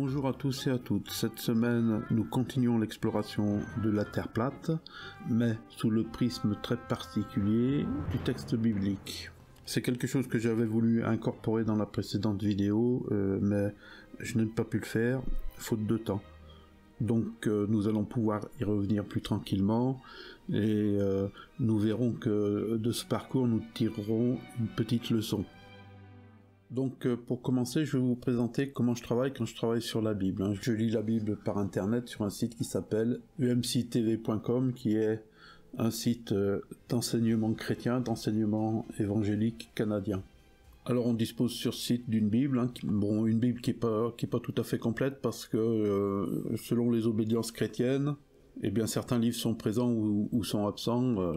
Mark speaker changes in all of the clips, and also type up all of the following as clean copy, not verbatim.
Speaker 1: Bonjour à tous et à toutes. Cette semaine, nous continuons l'exploration de la Terre plate, mais sous le prisme très particulier du texte biblique. C'est quelque chose que j'avais voulu incorporer dans la précédente vidéo, mais je n'ai pas pu le faire, faute de temps. Donc nous allons pouvoir y revenir plus tranquillement, et nous verrons que de ce parcours, nous tirerons une petite leçon. Donc pour commencer, je vais vous présenter comment je travaille quand je travaille sur la Bible. Je lis la Bible par internet sur un site qui s'appelle umctv.com, qui est un site d'enseignement chrétien, d'enseignement évangélique canadien. Alors on dispose sur ce site d'une Bible, une Bible qui est pas tout à fait complète parce que selon les obédiences chrétiennes, eh bien certains livres sont présents ou sont absents.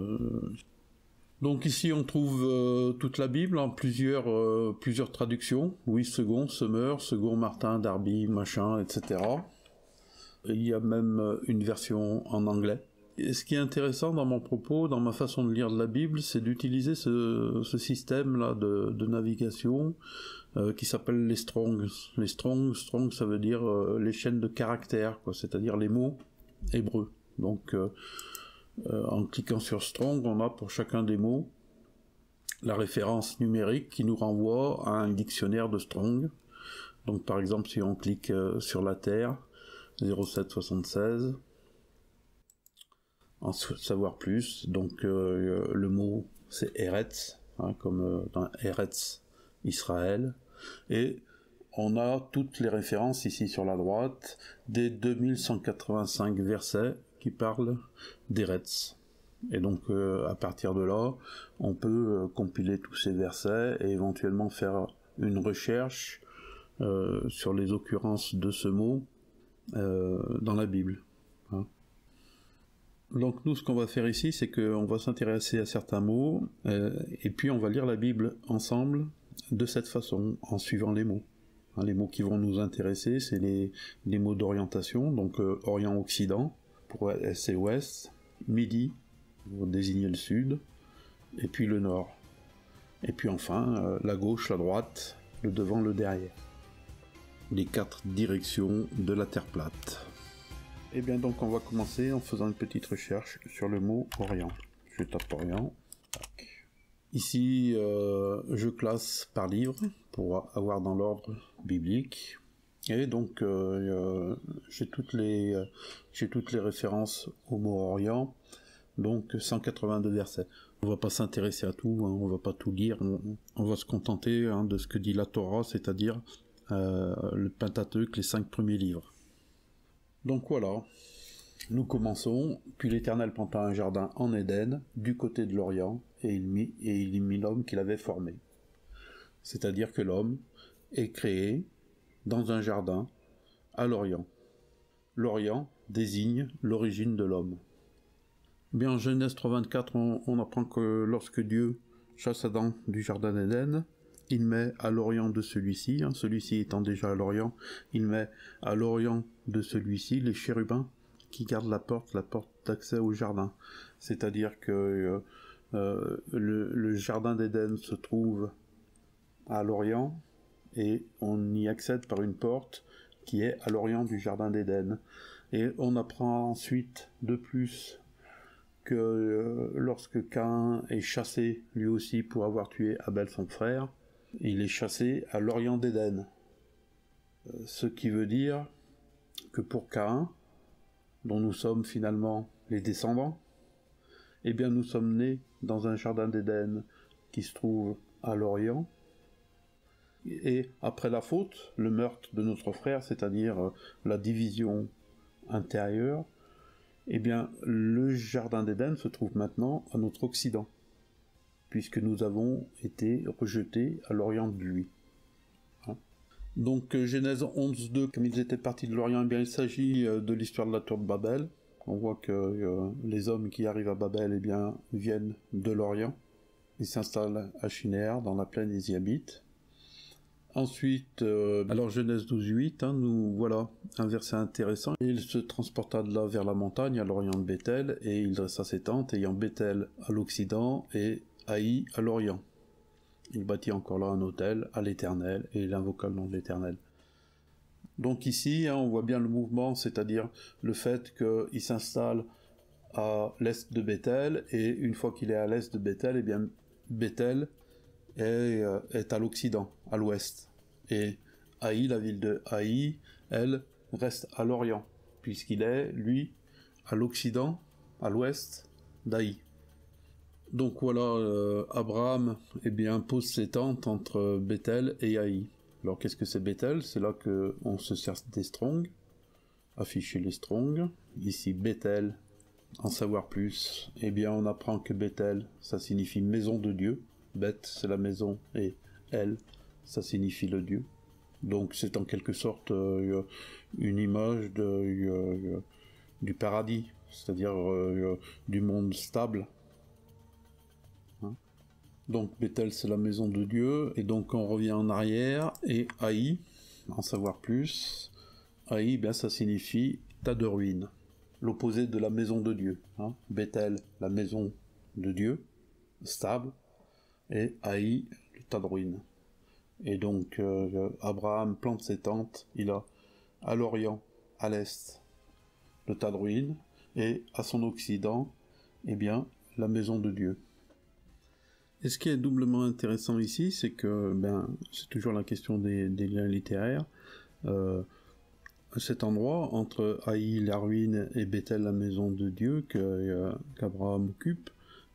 Speaker 1: Donc ici on trouve toute la Bible en plusieurs traductions, Louis II, Semeur, Second Martin, Darby, machin, etc. Et il y a même une version en anglais. Et ce qui est intéressant dans mon propos, dans ma façon de lire de la Bible, c'est d'utiliser ce système-là de navigation qui s'appelle les Strongs. Les Strongs, ça veut dire les chaînes de caractères, quoi, c'est-à-dire les mots hébreux. Donc en cliquant sur Strong, on a pour chacun des mots la référence numérique qui nous renvoie à un dictionnaire de Strong. Donc par exemple, si on clique sur la Terre, 0776, en savoir plus, donc le mot c'est Eretz, comme dans Eretz Israël, et on a toutes les références ici sur la droite des 2185 versets qui parlent d'Eretz. Et donc à partir de là, on peut compiler tous ces versets et éventuellement faire une recherche sur les occurrences de ce mot dans la Bible. Donc nous, ce qu'on va faire ici, c'est qu'on va s'intéresser à certains mots, et puis on va lire la Bible ensemble de cette façon, en suivant les mots. Les mots qui vont nous intéresser, c'est les mots d'orientation, donc Orient-Occident, pour Est et Ouest, Midi, pour désigner le Sud, et puis le Nord. Et puis enfin, la gauche, la droite, le devant, le derrière. Les 4 directions de la Terre plate. Et bien donc on va commencer en faisant une petite recherche sur le mot Orient. Je tape Orient. Tac. Ici, je classe par livre pour avoir dans l'ordre biblique. Et donc j'ai toutes les références au mot Orient. Donc 182 versets. On va pas s'intéresser à tout, on va pas tout lire. On va se contenter de ce que dit la Torah, c'est-à-dire le Pentateuque, les 5 premiers livres. Donc voilà, nous commençons, puis l'Éternel planta un jardin en Éden, du côté de l'Orient, et il y mit l'homme qu'il avait formé. C'est-à-dire que l'homme est créé dans un jardin à l'Orient. L'Orient désigne l'origine de l'homme. Bien, en Genèse 3.24, on apprend que lorsque Dieu chasse Adam du jardin d'Éden, il met à l'orient de celui-ci, celui-ci étant déjà à l'orient, il met à l'orient de celui-ci les chérubins qui gardent la porte d'accès au jardin. C'est-à-dire que le jardin d'Éden se trouve à l'orient et on y accède par une porte qui est à l'orient du jardin d'Éden. Et on apprend ensuite de plus que lorsque Caïn est chassé lui aussi pour avoir tué Abel son frère, il est chassé à l'orient d'Éden. Ce qui veut dire que pour Caïn, dont nous sommes finalement les descendants, eh bien nous sommes nés dans un jardin d'Éden qui se trouve à l'Orient. Et après la faute, le meurtre de notre frère, c'est-à-dire la division intérieure, eh bien le jardin d'Éden se trouve maintenant à notre Occident, puisque nous avons été rejetés à l'Orient de lui. Donc Genèse 11.2, comme ils étaient partis de l'Orient, eh bien il s'agit de l'histoire de la tour de Babel. On voit que les hommes qui arrivent à Babel, eh bien, viennent de l'Orient. Ils s'installent à Shinéar, dans la plaine, ils y habitent. Ensuite, alors Genèse 12.8, nous voilà un verset intéressant. Il se transporta de là vers la montagne, à l'Orient de Béthel, et il dressa ses tentes, ayant Béthel à l'Occident et Haï à l'Orient. Il bâtit encore là un autel à l'Éternel, et il invoqua le nom de l'Éternel. Donc ici, on voit bien le mouvement, c'est-à-dire le fait qu'il s'installe à l'est de Bethel, et une fois qu'il est à l'est de Bethel, eh bien Bethel est à l'occident, à l'ouest. Et Haï, la ville de Haï, elle, reste à l'orient, puisqu'il est, lui, à l'occident, à l'ouest d'Haï. Donc voilà, Abraham pose ses tentes entre Bethel et Haï. Alors qu'est-ce que c'est Bethel? C'est là qu'on se sert des strongs, afficher les strongs. Ici Bethel, en savoir plus, on apprend que Bethel, ça signifie maison de Dieu. Beth, c'est la maison, et El, ça signifie le Dieu. Donc c'est en quelque sorte une image du paradis, c'est-à-dire du monde stable. Hein? Donc Bethel, c'est la maison de Dieu, et donc on revient en arrière, et Haï, en savoir plus, Haï, ça signifie tas de ruines, l'opposé de la maison de Dieu. Hein? Bethel, la maison de Dieu, stable, et Haï, le tas de ruines. Et donc Abraham plante ses tentes, il a à l'orient, à l'est, le tas de ruines, et à son occident, la maison de Dieu. Et ce qui est doublement intéressant ici, c'est que, c'est toujours la question des liens littéraires, cet endroit entre Haï, la ruine, et Bethel, la maison de Dieu, qu'Abraham occupe,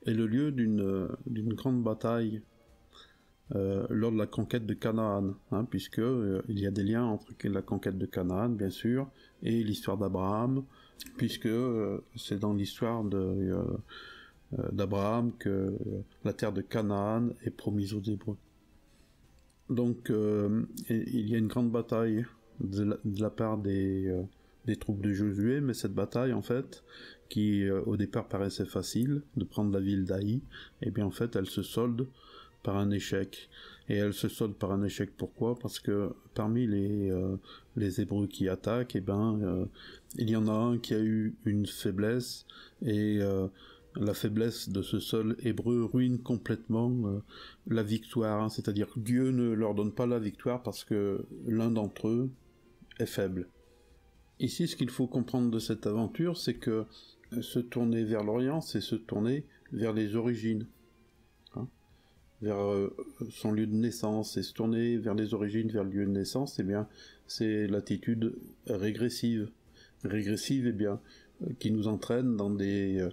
Speaker 1: est le lieu d'une grande bataille lors de la conquête de Canaan, puisque il y a des liens entre la conquête de Canaan, bien sûr, et l'histoire d'Abraham, puisque c'est dans l'histoire d'Abraham que la terre de Canaan est promise aux Hébreux. Donc il y a une grande bataille de la part des troupes de Josué, mais cette bataille, en fait, qui au départ paraissait facile, de prendre la ville d'Haï, en fait, elle se solde par un échec. Et elle se solde par un échec, pourquoi? Parce que parmi les Hébreux qui attaquent, il y en a un qui a eu une faiblesse, et la faiblesse de ce seul Hébreu ruine complètement la victoire, c'est-à-dire que Dieu ne leur donne pas la victoire parce que l'un d'entre eux est faible. Ici, ce qu'il faut comprendre de cette aventure, c'est que se tourner vers l'Orient, c'est se tourner vers les origines, vers son lieu de naissance, et se tourner vers les origines, vers le lieu de naissance, c'est l'attitude régressive. Régressive, qui nous entraîne dans des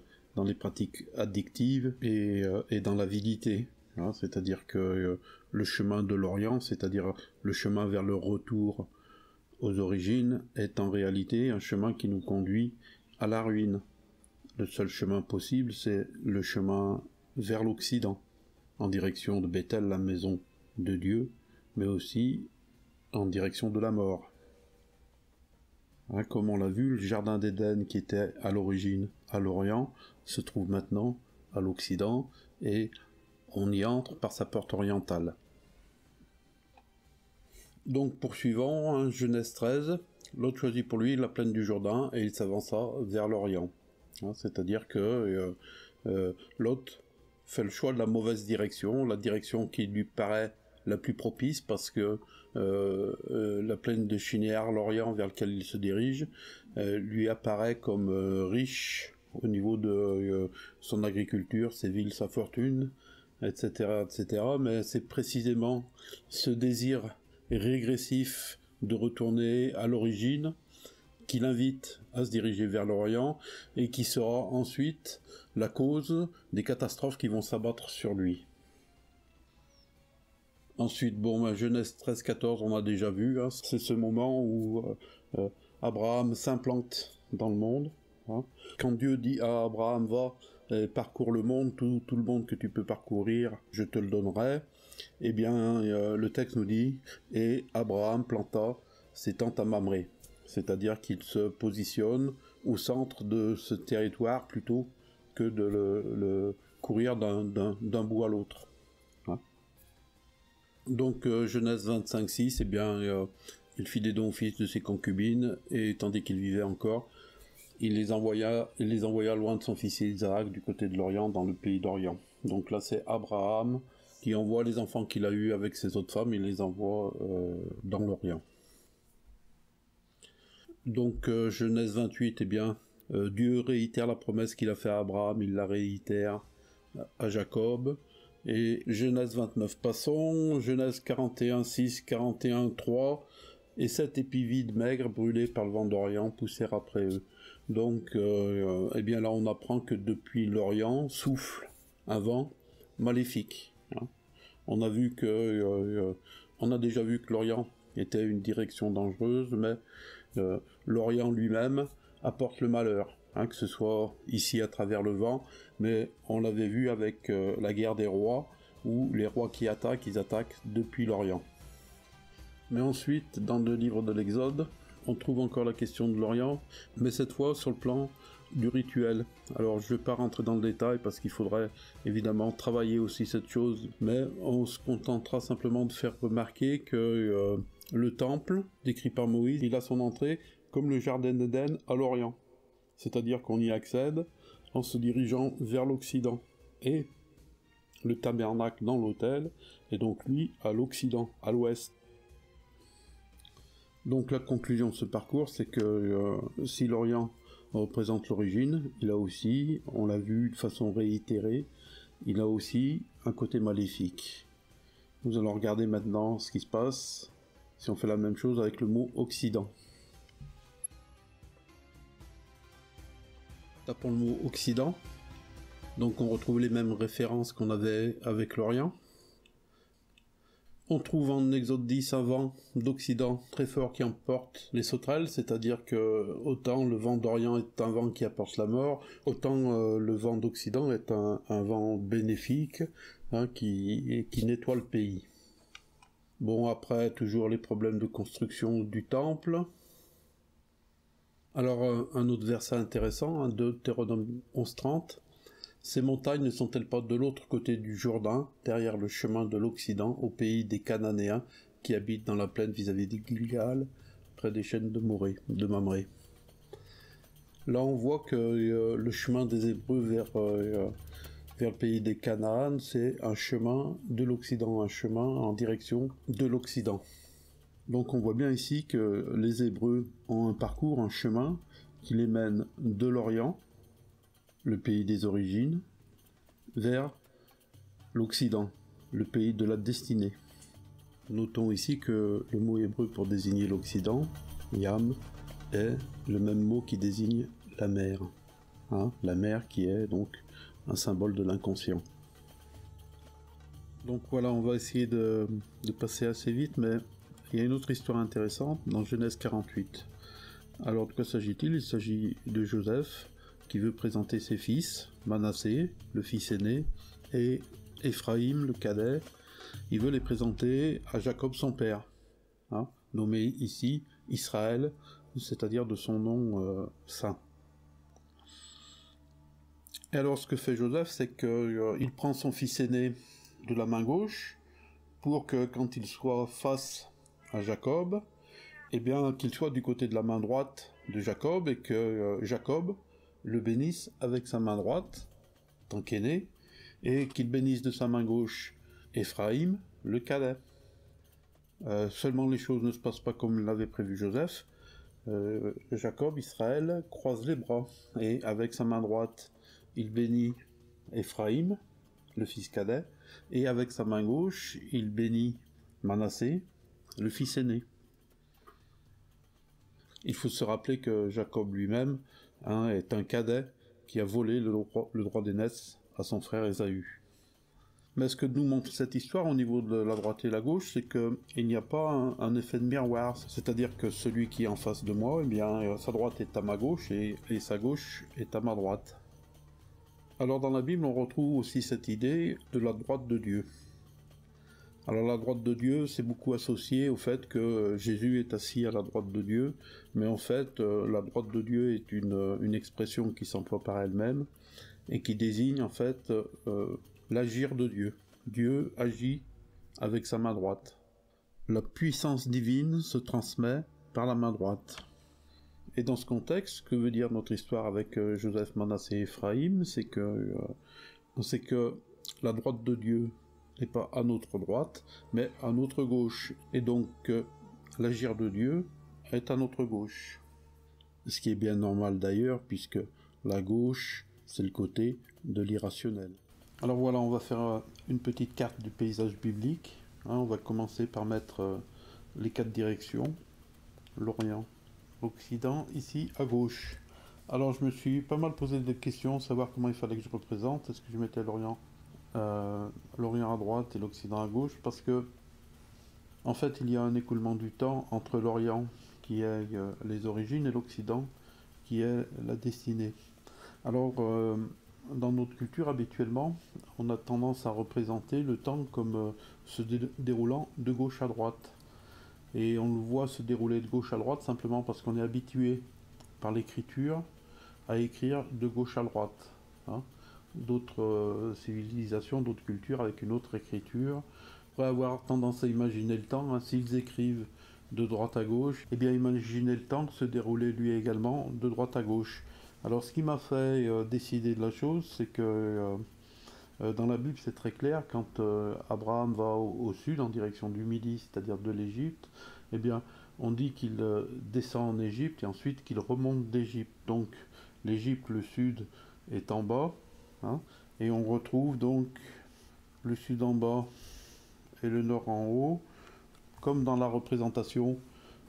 Speaker 1: pratiques addictives et dans l'avidité. C'est-à-dire que le chemin de l'Orient, c'est-à-dire le chemin vers le retour aux origines, est en réalité un chemin qui nous conduit à la ruine. Le seul chemin possible, c'est le chemin vers l'Occident, en direction de Bethel, la maison de Dieu, mais aussi en direction de la mort. Comme on l'a vu, le jardin d'Éden qui était à l'origine à l'Orient se trouve maintenant à l'Occident, et on y entre par sa porte orientale. Donc poursuivons, Genèse 13, Lot choisit pour lui la plaine du Jourdain et il s'avança vers l'Orient. C'est-à-dire que Lot fait le choix de la mauvaise direction, la direction qui lui paraît la plus propice, parce que la plaine de Shinéar, l'Orient vers lequel il se dirige, lui apparaît comme riche au niveau de son agriculture, ses villes, sa fortune, etc., etc. Mais c'est précisément ce désir régressif de retourner à l'origine qui l'invite à se diriger vers l'Orient et qui sera ensuite la cause des catastrophes qui vont s'abattre sur lui. Ensuite, Genèse 13-14, on a déjà vu, c'est ce moment où Abraham s'implante dans le monde. Quand Dieu dit à Abraham, va, parcours le monde, tout le monde que tu peux parcourir, je te le donnerai, le texte nous dit, et Abraham planta ses tentes à Mamré, c'est-à-dire qu'il se positionne au centre de ce territoire plutôt que de le courir d'un bout à l'autre. Donc Genèse 25-6, il fit des dons au fils de ses concubines, et tandis qu'il vivait encore, il les envoya loin de son fils Isaac du côté de l'Orient, dans le pays d'Orient. Donc là c'est Abraham qui envoie les enfants qu'il a eus avec ses autres femmes, il les envoie dans l'Orient. Donc Genèse 28, eh bien, Dieu réitère la promesse qu'il a faite à Abraham, il la réitère à Jacob. Et Genèse 29, passons, Genèse 41, 6, 41, 3, et 7 épis vides maigres brûlés par le vent d'Orient poussèrent après eux. Donc, eh bien là on apprend que depuis l'Orient souffle un vent maléfique. Hein. On a vu que, on a déjà vu que l'Orient était une direction dangereuse, mais l'Orient lui-même apporte le malheur, hein, que ce soit ici à travers le vent, mais on l'avait vu avec la guerre des rois, où les rois qui attaquent, ils attaquent depuis l'Orient. Mais ensuite, dans le livre de l'Exode, on trouve encore la question de l'Orient, mais cette fois sur le plan du rituel. Alors je ne vais pas rentrer dans le détail parce qu'il faudrait évidemment travailler aussi cette chose, mais on se contentera simplement de faire remarquer que le temple, décrit par Moïse, il a son entrée comme le jardin d'Éden à l'Orient. C'est-à-dire qu'on y accède en se dirigeant vers l'Occident. Et le tabernacle dans l'autel est donc lui à l'Occident, à l'Ouest. Donc la conclusion de ce parcours, c'est que si l'Orient représente l'origine, il a aussi, on l'a vu de façon réitérée, il a aussi un côté maléfique. Nous allons regarder maintenant ce qui se passe si on fait la même chose avec le mot Occident. Tapons le mot Occident, donc on retrouve les mêmes références qu'on avait avec l'Orient. On trouve en Exode 10 un vent d'Occident très fort qui emporte les sauterelles, c'est-à-dire que autant le vent d'Orient est un vent qui apporte la mort, autant le vent d'Occident est un vent bénéfique, hein, qui nettoie le pays. Bon, après, toujours les problèmes de construction du temple. Alors, un autre verset intéressant, hein, de Deutéronome 11:30. Ces montagnes ne sont-elles pas de l'autre côté du Jourdain, derrière le chemin de l'Occident, au pays des Cananéens, qui habitent dans la plaine vis-à-vis de Gilgal, près des chaînes de Mamré. Là, on voit que le chemin des Hébreux vers le pays des Canaan, c'est un chemin de l'Occident, un chemin en direction de l'Occident. Donc on voit bien ici que les Hébreux ont un parcours, un chemin, qui les mène de l'Orient, le pays des origines, vers l'Occident, le pays de la destinée. Notons ici que le mot hébreu pour désigner l'Occident, Yam, est le même mot qui désigne la mer. Hein, la mer qui est donc un symbole de l'inconscient. Donc voilà, on va essayer de passer assez vite, mais il y a une autre histoire intéressante dans Genèse 48. Alors de quoi s'agit-il ? Il s'agit de Joseph, qui veut présenter ses fils, Manassé, le fils aîné, et Éphraïm, le cadet. Il veut les présenter à Jacob, son père, hein, nommé ici Israël, c'est-à-dire de son nom saint. Et alors ce que fait Joseph, c'est qu'il prend son fils aîné de la main gauche, pour que quand il soit face à Jacob, eh bien qu'il soit du côté de la main droite de Jacob, et que Jacob le bénisse avec sa main droite, tant qu'aîné, et qu'il bénisse de sa main gauche Éphraïm, le cadet. Seulement les choses ne se passent pas comme l'avait prévu Joseph. Jacob, Israël, croise les bras, et avec sa main droite, il bénit Éphraïm, le fils cadet, et avec sa main gauche, il bénit Manassé, le fils aîné. Il faut se rappeler que Jacob lui-même, hein, est un cadet qui a volé le droit d'aînesse à son frère Ésaü. Mais ce que nous montre cette histoire au niveau de la droite et la gauche, c'est qu'il n'y a pas un effet de miroir. C'est-à-dire que celui qui est en face de moi, eh bien, sa droite est à ma gauche et sa gauche est à ma droite. Alors dans la Bible, on retrouve aussi cette idée de la droite de Dieu. Alors la droite de Dieu, c'est beaucoup associé au fait que Jésus est assis à la droite de Dieu, mais en fait, la droite de Dieu est une expression qui s'emploie par elle-même et qui désigne en fait l'agir de Dieu. Dieu agit avec sa main droite. La puissance divine se transmet par la main droite. Et dans ce contexte, que veut dire notre histoire avec Joseph, Manassé et Éphraïm, c'est que la droite de Dieu n'est pas à notre droite, mais à notre gauche. Et donc, l'agir de Dieu est à notre gauche. Ce qui est bien normal d'ailleurs, puisque la gauche, c'est le côté de l'irrationnel. Alors voilà, on va faire une petite carte du paysage biblique. On va commencer par mettre les 4 directions. L'Orient, l'Occident, ici à gauche. Alors je me suis pas mal posé des questions, savoir comment il fallait que je représente. Est-ce que je mettais l'Orient à droite et l'Occident à gauche? Parce que en fait il y a un écoulement du temps entre l'Orient qui est les origines et l'Occident qui est la destinée. Alors dans notre culture habituellement on a tendance à représenter le temps comme se déroulant de gauche à droite. Et on le voit se dérouler de gauche à droite simplement parce qu'on est habitué par l'écriture à écrire de gauche à droite. D'autres civilisations, d'autres cultures avec une autre écriture pourraient avoir tendance à imaginer le temps, s'ils écrivent de droite à gauche, et bien imaginer le temps se dérouler lui également de droite à gauche. Alors ce qui m'a fait décider de la chose, c'est que dans la Bible c'est très clair, quand Abraham va au sud en direction du midi, c'est-à-dire de l'Égypte, eh bien on dit qu'il descend en Égypte et ensuite qu'il remonte d'Égypte. Donc l'Égypte, le sud, est en bas, et on retrouve donc le sud en bas et le nord en haut, comme dans la représentation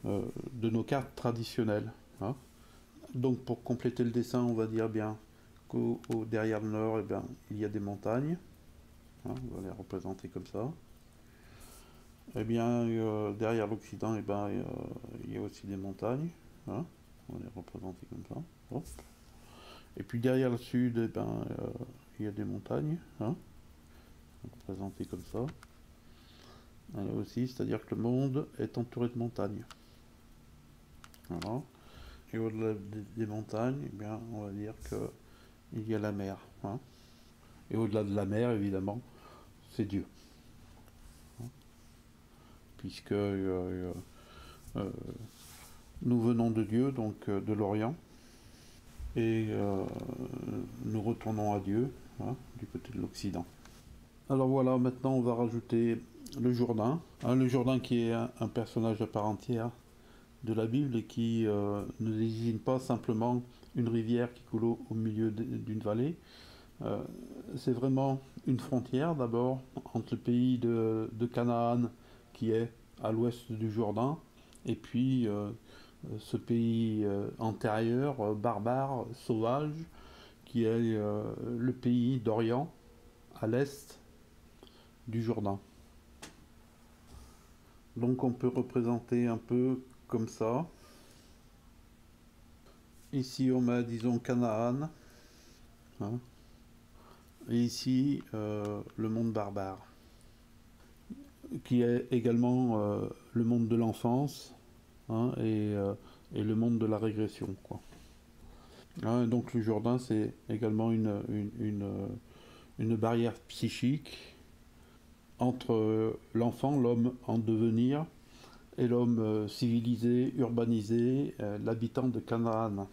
Speaker 1: de nos cartes traditionnelles. Donc pour compléter le dessin, on va dire bien qu'au derrière le nord, eh bien, il y a des montagnes. On va les représenter comme ça. Eh bien, derrière l'Occident, eh ben, il y a aussi des montagnes. On va les représenter comme ça. Hop. Et puis derrière le sud, eh ben, il y a des montagnes. Représentées comme ça. Là aussi, c'est-à-dire que le monde est entouré de montagnes. Voilà. Et au-delà des montagnes, eh bien, on va dire qu'il y a la mer. Et au-delà de la mer, évidemment, c'est Dieu. Puisque nous venons de Dieu, donc de l'Orient, et nous retournons à Dieu, du côté de l'Occident. Alors voilà, maintenant on va rajouter le Jourdain. Le Jourdain qui est un personnage à part entière de la Bible et qui ne désigne pas simplement une rivière qui coule au milieu d'une vallée. C'est vraiment une frontière d'abord entre le pays de Canaan qui est à l'ouest du Jourdain et puis ce pays antérieur, barbare, sauvage, qui est le pays d'Orient à l'est du Jourdain. Donc on peut représenter un peu comme ça. Ici on met, disons, Canaan. Et ici le monde barbare, qui est également le monde de l'enfance et le monde de la régression, quoi. Donc le Jourdain c'est également une barrière psychique entre l'enfant, l'homme en devenir, et l'homme civilisé, urbanisé, l'habitant de Canaan.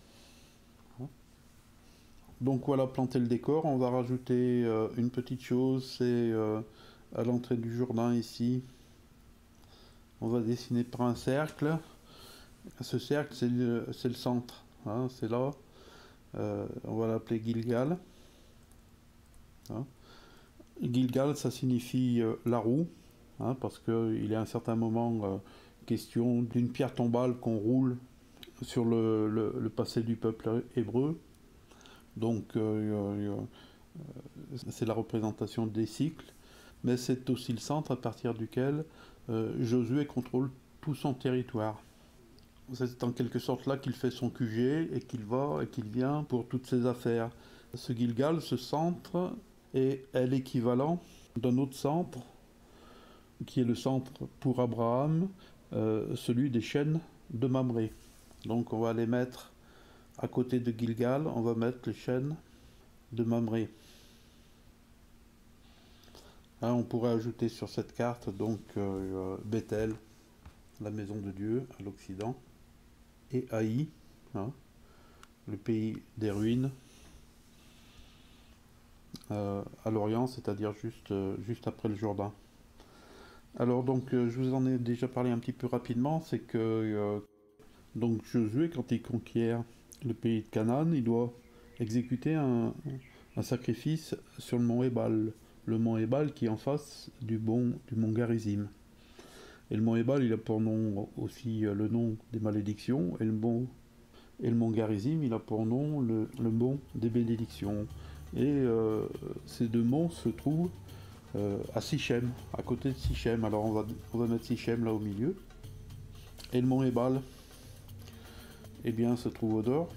Speaker 1: Donc voilà, planter le décor. On va rajouter une petite chose, c'est à l'entrée du Jourdain ici. On va dessiner par un cercle. Ce cercle, c'est le centre. C'est là. On va l'appeler Gilgal. Gilgal, ça signifie la roue, parce qu'il est à un certain moment question d'une pierre tombale qu'on roule sur le passé du peuple hébreu. Donc c'est la représentation des cycles, mais c'est aussi le centre à partir duquel Josué contrôle tout son territoire. C'est en quelque sorte là qu'il fait son QG et qu'il va et qu'il vient pour toutes ses affaires. Ce Gilgal, ce centre, est l'équivalent d'un autre centre, qui est le centre pour Abraham, celui des chaînes de Mamré. Donc on va les mettre à côté de Gilgal, on va mettre les chaînes de Mamré. On pourrait ajouter sur cette carte donc Bethel, la maison de Dieu à l'Occident, et Haï, le pays des ruines, à l'Orient, c'est-à-dire juste après le Jourdain. Alors donc je vous en ai déjà parlé un petit peu rapidement, c'est que Donc Josué, quand il conquiert le pays de Canaan, il doit exécuter un sacrifice sur le mont Ébal. Le mont Ébal qui est en face du mont Garizim. Et le mont Ébal, il a pour nom aussi le nom des malédictions, et le mont Garizim, il a pour nom le mont des bénédictions. Et ces deux monts se trouvent à Sichem, à côté de Sichem. Alors on va mettre Sichem là au milieu. Et le mont Ébal, eh bien, se trouve au nord,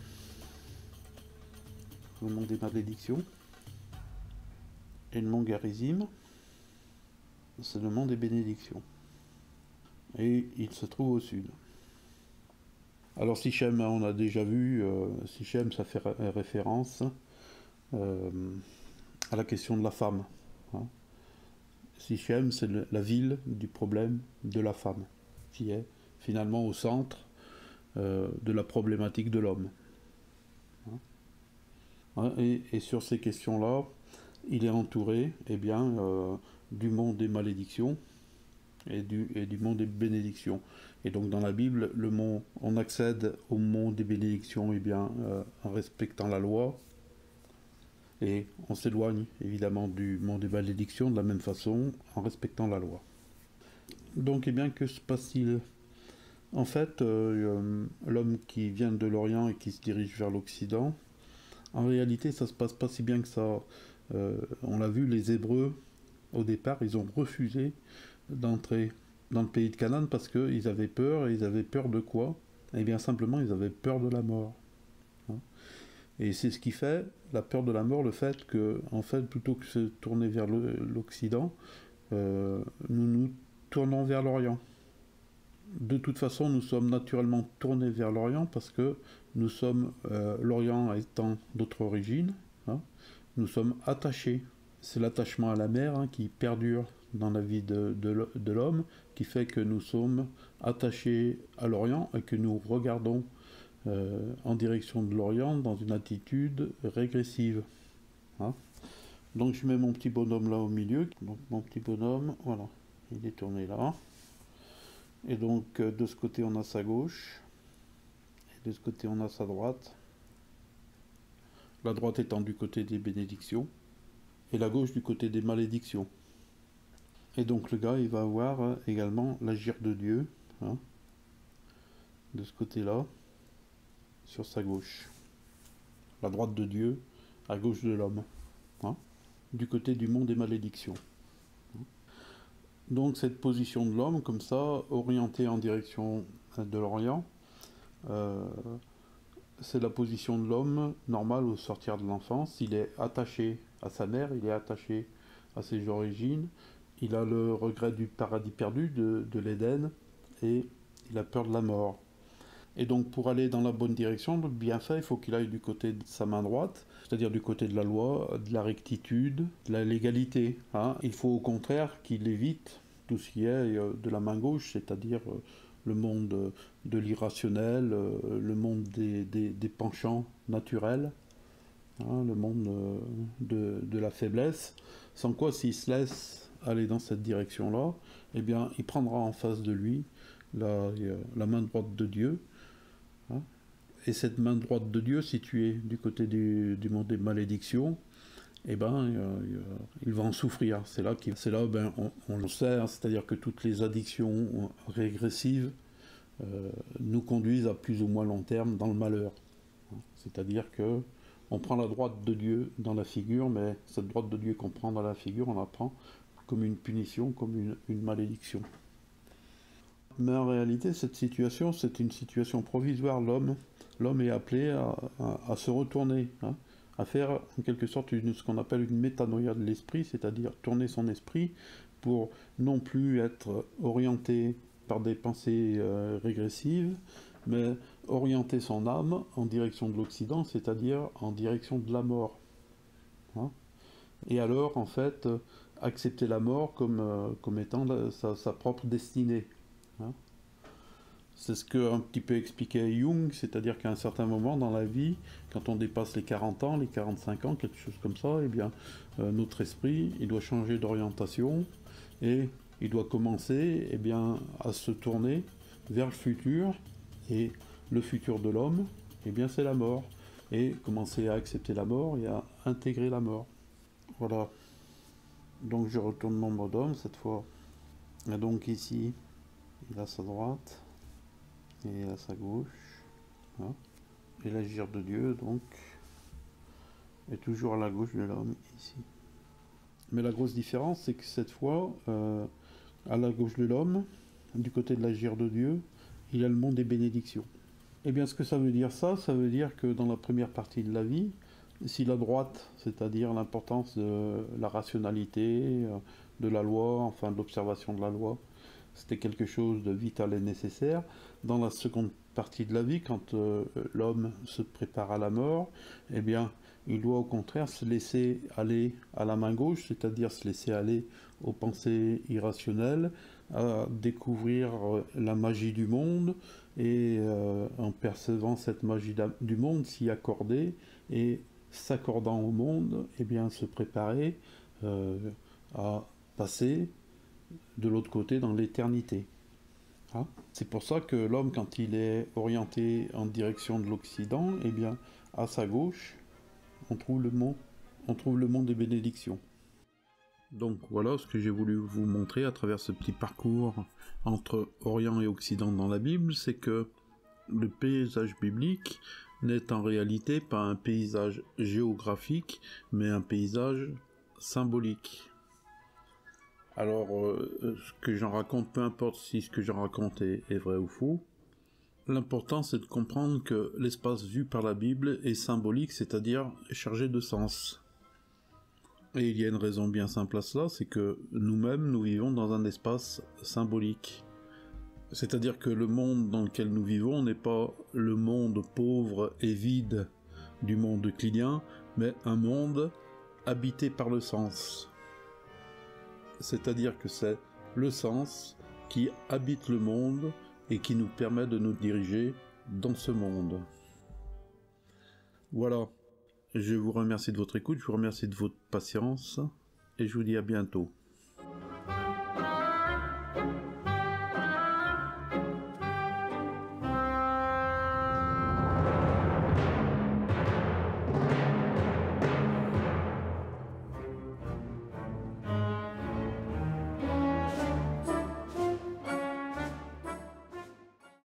Speaker 1: le mont des malédictions. Et le mont Garizim, c'est le mont des bénédictions. Et il se trouve au sud. Alors Sichem, on a déjà vu, Sichem, ça fait référence à la question de la femme. Hein. Sichem, c'est la ville du problème de la femme, qui est finalement au centre de la problématique de l'homme. Hein. Et sur ces questions-là, il est entouré du mont des malédictions et du mont des bénédictions. Et donc dans la Bible, on accède au mont des bénédictions en respectant la loi, et on s'éloigne évidemment du mont des malédictions de la même façon en respectant la loi. Donc que se passe-t-il? En fait, l'homme qui vient de l'Orient et qui se dirige vers l'Occident, en réalité ça se passe pas si bien que ça. On l'a vu, les Hébreux, au départ, ils ont refusé d'entrer dans le pays de Canaan parce qu'ils avaient peur, et ils avaient peur de quoi? Eh bien simplement, ils avaient peur de la mort. Hein. Et c'est ce qui fait, la peur de la mort, le fait que, en fait, plutôt que de se tourner vers l'Occident, nous nous tournons vers l'Orient. De toute façon, nous sommes naturellement tournés vers l'Orient parce que nous sommes, l'Orient étant notre origine, hein, nous sommes attachés. C'est l'attachement à la mer qui perdure dans la vie de l'homme, qui fait que nous sommes attachés à l'Orient et que nous regardons en direction de l'Orient dans une attitude régressive. Hein. Donc je mets mon petit bonhomme là au milieu. Donc mon petit bonhomme, voilà, il est tourné là. Et donc de ce côté on a sa gauche, et de ce côté on a sa droite. La droite étant du côté des bénédictions, et la gauche du côté des malédictions. Et donc le gars, il va avoir également l'agir de Dieu, hein, de ce côté-là, sur sa gauche. La droite de Dieu, à gauche de l'homme, hein, du côté du mont des malédictions. Donc cette position de l'homme, comme ça, orientée en direction de l'Orient, c'est la position de l'homme normale au sortir de l'enfance. Il est attaché à sa mère, il est attaché à ses origines, il a le regret du paradis perdu, de l'Éden, et il a peur de la mort. Et donc pour aller dans la bonne direction, le bienfait, il faut qu'il aille du côté de sa main droite, c'est-à-dire du côté de la loi, de la rectitude, de la légalité. Hein. Il faut au contraire qu'il évite tout ce qui est de la main gauche, c'est-à-dire le monde de l'irrationnel, le monde des penchants naturels, hein, le monde de la faiblesse, sans quoi s'il se laisse aller dans cette direction-là, eh bien il prendra en face de lui la main droite de Dieu, hein, et cette main droite de Dieu située du côté du monde des malédictions, eh ben, il va en souffrir. C'est là, on le sait, hein, c'est-à-dire que toutes les addictions régressives nous conduisent à plus ou moins long terme dans le malheur. C'est-à-dire que on prend la droite de Dieu dans la figure, mais cette droite de Dieu qu'on prend dans la figure, on la prend comme une punition, comme une malédiction. Mais en réalité, cette situation, c'est une situation provisoire. L'homme est appelé à se retourner, hein, à faire en quelque sorte ce qu'on appelle une métanoïa de l'esprit, c'est-à-dire tourner son esprit pour non plus être orienté par des pensées régressives, mais orienter son âme en direction de l'Occident, c'est-à-dire en direction de la mort. Hein. Et alors, en fait, accepter la mort comme étant sa propre destinée. Hein. C'est ce que un petit peu expliquait Jung, c'est-à-dire qu'à un certain moment dans la vie, quand on dépasse les 40 ans, les 45 ans, quelque chose comme ça, eh bien, notre esprit, il doit changer d'orientation et il doit commencer à se tourner vers le futur et le futur de l'homme, eh bien c'est la mort. Et commencer à accepter la mort et à intégrer la mort. Voilà. Donc je retourne mon modem cette fois. Et donc ici, il a sa droite et il a sa gauche. Hein. Et l'agir de Dieu, donc, est toujours à la gauche de l'homme, ici. Mais la grosse différence, c'est que cette fois, à la gauche de l'homme, du côté de l'agir de Dieu, il y a le monde des bénédictions. Eh bien, ce que ça veut dire ça veut dire que dans la première partie de la vie, si la droite, c'est-à-dire l'importance de la rationalité, de la loi, enfin de l'observation de la loi, c'était quelque chose de vital et nécessaire, dans la seconde partie de la vie, quand l'homme se prépare à la mort, eh bien, il doit au contraire se laisser aller à la main gauche, c'est-à-dire se laisser aller aux pensées irrationnelles, à découvrir la magie du monde, et en percevant cette magie du monde, s'y accorder, et s'accordant au monde, eh bien se préparer à passer de l'autre côté dans l'éternité. Hein? C'est pour ça que l'homme, quand il est orienté en direction de l'Occident, eh bien, à sa gauche, on trouve le monde des bénédictions. Donc voilà ce que j'ai voulu vous montrer à travers ce petit parcours entre Orient et Occident dans la Bible, c'est que le paysage biblique n'est en réalité pas un paysage géographique, mais un paysage symbolique. Alors, ce que j'en raconte, peu importe si ce que j'en raconte est vrai ou faux, l'important c'est de comprendre que l'espace vu par la Bible est symbolique, c'est-à-dire chargé de sens. Et il y a une raison bien simple à cela, c'est que nous-mêmes, nous vivons dans un espace symbolique. C'est-à-dire que le monde dans lequel nous vivons n'est pas le monde pauvre et vide du monde euclidien, mais un monde habité par le sens. C'est-à-dire que c'est le sens qui habite le monde et qui nous permet de nous diriger dans ce monde. Voilà, je vous remercie de votre écoute, je vous remercie de votre patience et je vous dis à bientôt.